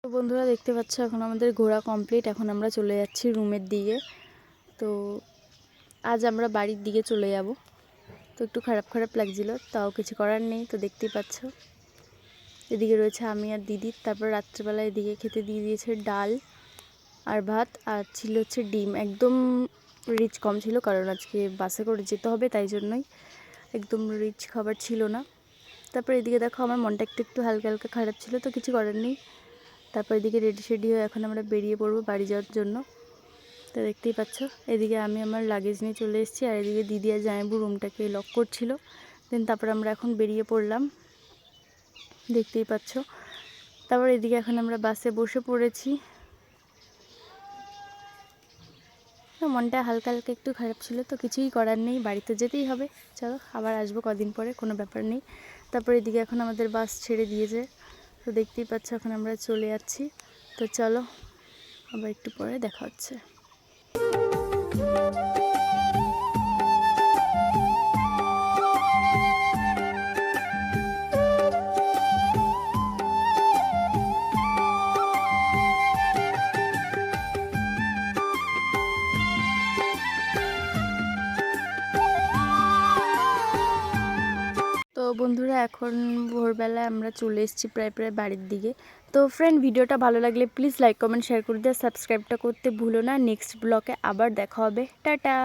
তো বন্ধুরা দেখতে পাচ্ছ এখন আমাদের ঘোরা কমপ্লিট। এখন আমরা চলে যাচ্ছি রুমের দিকে। তো আজ আমরা বাড়ির দিকে চলে যাব। তো একটু খারাপ খারাপ লাগছিল, তাও কিছু করার নেই। তো দেখতেই পাচ্ছ এদিকে রয়েছে আমি আর দিদি। তারপর রাত্রেবেলা এদিকে খেতে দিয়ে দিয়েছে ডাল আর ভাত, আর ছিল হচ্ছে ডিম। একদম রিচ কম ছিল, কারণ আজকে বাসে করে যেতে হবে, তাই জন্যই একদম রিচ খাবার ছিল না। তারপর এদিকে দেখো আমার মনটা একটু একটু হালকা হালকা খারাপ ছিল, তো কিছু করার নেই। তারপর এদিকে রেডি শেডি হয়ে এখন আমরা বেরিয়ে পড়বো বাড়ি যাওয়ার জন্য। তো দেখতেই পাচ্ছ এদিকে আমি আমার লাগেজ নিয়ে চলে এসেছি, আর এদিকে দিদি আর জামাইবু রুমটাকে লক করছিল। দেন তারপর আমরা এখন বেরিয়ে পড়লাম, দেখতেই পাচ্ছ। তারপর এদিকে এখন আমরা বাসে বসে পড়েছি। তো মনটা হালকা হালকা একটু খারাপ ছিল, তো কিছুই করার নেই, বাড়িতে যেতেই হবে। চলো আবার আসবো কদিন পরে, কোনো ব্যাপার নেই। তারপর এদিকে এখন আমাদের বাস ছেড়ে দিয়েছে, তো দেখতেই পাচ্ছ এখন আমরা চলে যাচ্ছি। তো চলো আবার একটু পরে দেখা হচ্ছে। তো বন্ধুরা এখন ভোরবেলায় আমরা চলে এসেছি প্রায় বাড়ির দিকে। তো ফ্রেন্ড, ভিডিওটা ভালো লাগলে প্লিজ লাইক কমেন্ট শেয়ার করে দিয়ে সাবস্ক্রাইবটা করতে ভুলো না। নেক্সট ব্লগে আবার দেখা হবে। টাটা।